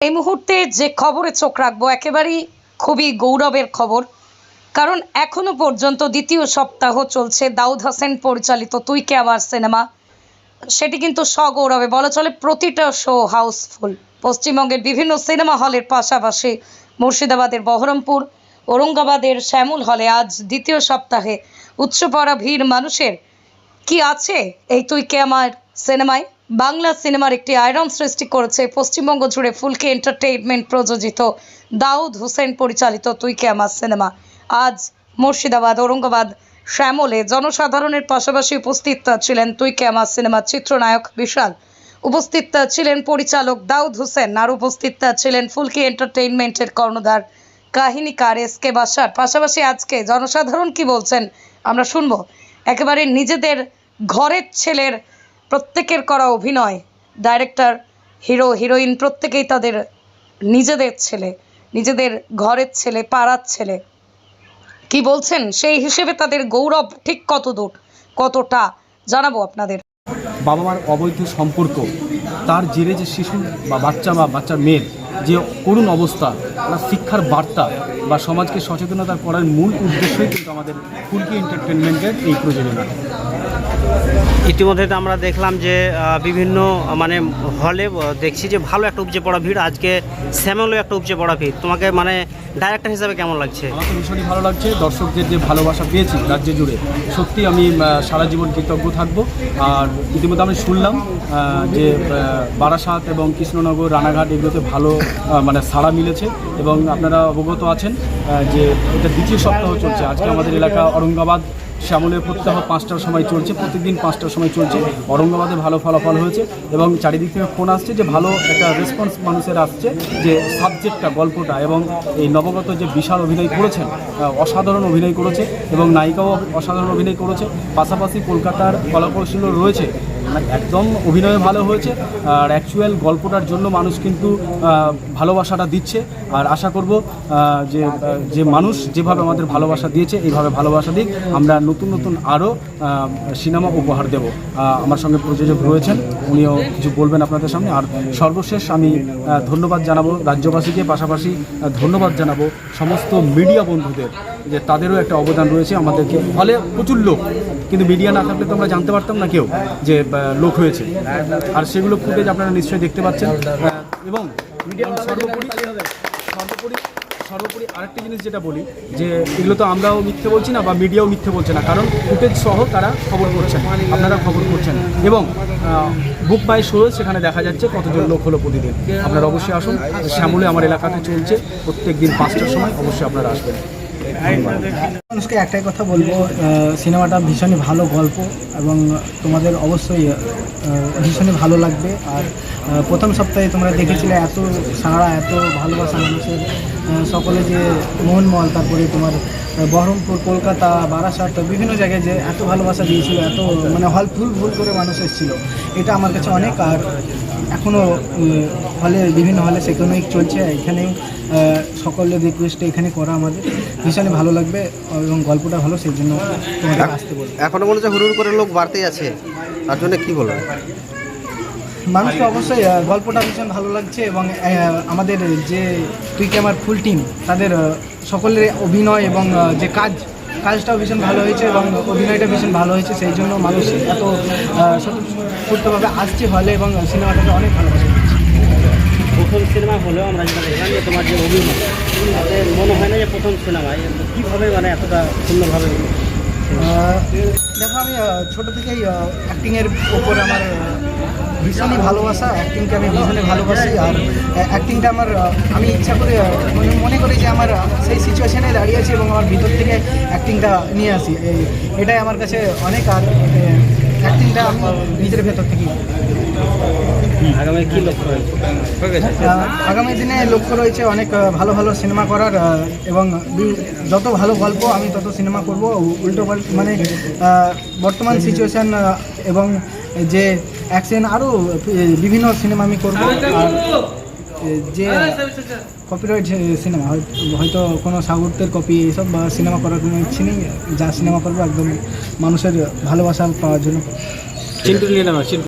এই মুহূর্তে যে খবরে চোখ রাখবো একেবারেই খুবই গৌরবের খবর, কারণ এখনো পর্যন্ত দ্বিতীয় সপ্তাহ চলছে দাউদ হোসেন পরিচালিত তুই কে আমার সিনেমা। সেটি কিন্তু সগৌরবে বলা চলে, প্রতিটা শো হাউসফুল। পশ্চিমবঙ্গের বিভিন্ন সিনেমা হলের পাশাপাশি মুর্শিদাবাদের বহরমপুর, ঔরঙ্গাবাদের শ্যামল হলে আজ দ্বিতীয় সপ্তাহে উচ্চ পড়া ভিড় মানুষের। কি আছে এই তুই কে আমার সিনেমায়? বাংলা সিনেমার একটি আয়রন সৃষ্টি করেছে পশ্চিমবঙ্গ জুড়ে ফুলকি এন্টারটেইনমেন্ট প্রযোজিত দাউদ হোসেন পরিচালিত তুই কে আমার সিনেমা। আজ মুর্শিদাবাদ, ঔরঙ্গাবাদ, শ্যামলে জনসাধারণের পাশাপাশি উপস্থিত ছিলেন তুই কে আমার সিনেমার চিত্রনায়ক বিশাল, উপস্থিত ছিলেন পরিচালক দাউদ হোসেন, আর উপস্থিত ছিলেন ফুলকি এন্টারটেইনমেন্টের কর্ণধার কাহিনীকার এসকে বাসার। পাশাপাশি আজকে জনসাধারণ কি বলছেন আমরা শুনবো। একেবারে নিজেদের ঘরের ছেলের প্রত্যেকের করা অভিনয়, ডাইরেক্টর, হিরো, হিরোইন প্রত্যেকেই তাদের নিজেদের ছেলে, নিজেদের ঘরের ছেলে, পাড়ার ছেলে। কি বলছেন সেই হিসেবে তাদের গৌরব ঠিক কত দূর, কতটা জানাবো আপনাদের। বাবা মার অবৈধ সম্পর্ক, তার জেরে যে শিশু বা বাচ্চার মেয়ের যে করুণ অবস্থা, তার শিক্ষার বার্তা বা সমাজকে সচেতনতা করার মূল উদ্দেশ্যই কিন্তু আমাদের ফুলকি এন্টারটেনমেন্টের এই প্রযোজনা। ইতিমধ্যে আমরা দেখলাম যে বিভিন্ন হলে দেখছি যে ভালো একটা উপচে পড়া ভিড়, আজকে শ্যামলেও একটা উপচে পড়া ভিড়। তোমাকে ডাইরেক্টর হিসাবে কেমন লাগছে? আমার তো ভীষণই ভালো লাগছে। দর্শকদের যে ভালোবাসা পেয়েছি রাজ্য জুড়ে, সত্যি আমি সারা জীবন কৃতজ্ঞ থাকবো। আর ইতিমধ্যে আমি শুনলাম যে বারাসাত এবং কৃষ্ণনগর, রানাঘাট এগুলোতে ভালো সাড়া মিলেছে, এবং আপনারা অবগত আছেন যে এটা দ্বিতীয় সপ্তাহ চলছে। আজকে আমাদের এলাকা ঔরঙ্গাবাদ, শ্যামলের প্রত্যহ 5টার সময় চলছে, প্রত্যেকদিন 5টার সময় চলছে। ঔরঙ্গাবাদে ভালো ফলাফল হয়েছে এবং চারিদিক থেকে ফোন আসছে যে ভালো একটা রেসপন্স মানুষের আসছে, যে সাবজেক্টটা, গল্পটা, এবং এই নবগত যে বিশাল অভিনয় করেছেন, অসাধারণ অভিনয় করেছে, এবং নায়িকাও অসাধারণ অভিনয় করেছে। পাশাপাশি কলকাতার কলাকৌশলও রয়েছে, একদম অভিনয় ভালো হয়েছে। আর অ্যাকচুয়াল গল্পটার জন্য মানুষ কিন্তু ভালোবাসাটা দিচ্ছে। আর আশা করব যে মানুষ যেভাবে আমাদের ভালোবাসা দিয়েছে এইভাবে ভালোবাসা দিক, আমরা নতুন নতুন আরও সিনেমা উপহার দেব। আমার সঙ্গে প্রযোজক রয়েছেন, উনিও কিছু বলবেন আপনাদের সামনে। আর সর্বশেষ আমি ধন্যবাদ জানাবো রাজ্যবাসীকে, পাশাপাশি ধন্যবাদ জানাবো সমস্ত মিডিয়া বন্ধুদের, যে তাদেরও একটা অবদান রয়েছে। আমাদেরকে হলে প্রচুর লোক, কিন্তু মিডিয়া না থাকলে তো আমরা জানতে পারতাম না কেউ যে লোক হয়েছে। আর সেগুলো ফুটেজ আপনারা নিশ্চয়ই দেখতে পাচ্ছেন। এবং সর্বোপরি আরেকটি জিনিস যেটা বলি, যে এগুলো তো আমরাও মিথ্যে বলছি না বা মিডিয়াও মিথ্যে বলছে না, কারণ ফুটেজ সহ তারা খবর করছেন, আপনারা খবর করছেন, এবং বুক বাই শো সেখানে দেখা যাচ্ছে কতজন লোক হলো প্রতিদিন। আপনারা অবশ্যই আসুন। শ্যামলে আমার এলাকাতে চলছে প্রত্যেক দিন 5টার সময়, অবশ্যই আপনারা আসবেন। মানুষকে একটাই কথা বলবো, সিনেমাটা ভীষণই ভালো গল্প এবং তোমাদের অবশ্যই ভীষণই ভালো লাগবে। আর প্রথম সপ্তাহে তোমরা দেখেছিলে এত সাড়া, এত ভালোবাসা মানুষের, সকলে যে মোহনমল, তারপরে তোমার বহরমপুর, কলকাতা, বারাসাত, বিভিন্ন জায়গায় যে এত ভালোবাসা দিয়েছিল, এত হল ফুল করে মানুষ এসেছিলো, এটা আমার কাছে অনেক। আর এখনও হলে, বিভিন্ন হলে সেকেন্ড উইক চলছে, এখানেও সকলের রিকোয়েস্টে এখানে করা আমাদের ভীষণই ভালো লাগবে এবং গল্পটা ভালো, সেই জন্য তোমাদের আসতে বলবো। এখনো মনে হচ্ছে হুড় করে লোক বাড়তেই আছে, তার জন্য কি বলবো? মানুষকে অবশ্যই গল্পটা ভীষণ ভালো লাগছে, এবং আমাদের যে তুই কে আমার ফুল টিম, তাদের সকলের অভিনয় এবং যে কাজটাও ভীষণ ভালো হয়েছে এবং অভিনয়টা ভীষণ ভালো হয়েছে, সেই জন্য মানুষ এত স্বতঃস্ফূর্তভাবে আসছে হলে এবং সিনেমাটাকে অনেক ভালোবাসে। প্রথম সিনেমা হলেও আমরা যেটা দেখলাম যে তোমার যে অভিনয়, তাতে মনে হয় না যে প্রথম সিনেমায় কীভাবে এতটা সুন্দরভাবে। দেখো, আমি ছোটো থেকেই অ্যাক্টিংয়ের ওপর আমার ভীষণই ভালোবাসা, অ্যাক্টিংকে আমি ভীষণই ভালোবাসি। আর অ্যাক্টিংটা আমি ইচ্ছা করে মনে করি যে আমার সেই সিচুয়েশানে দাঁড়িয়ে আছি এবং আমার ভিতর থেকে অ্যাক্টিংটা নিয়ে আসি, এটাই আমার কাছে অনেক। আর অ্যাক্টিংটা আমি নিজের ভেতর থেকেই। আগামী কী লক্ষ্য রয়েছে? আগামী দিনে লক্ষ্য রয়েছে অনেক ভালো ভালো সিনেমা করার, এবং যত ভালো গল্প আমি তত সিনেমা করব। উল্টো বর্তমান সিচুয়েশান এবং যে অ্যাকশন, আরও বিভিন্ন সিনেমা আমি করব। আর যে কপিরাইট সিনেমা, হয়তো কোনো সাউথের কপি এসব বা সিনেমা করার কোনো ইচ্ছে নেই। যা সিনেমা করবো একদম মানুষের ভালোবাসা পাওয়ার জন্য।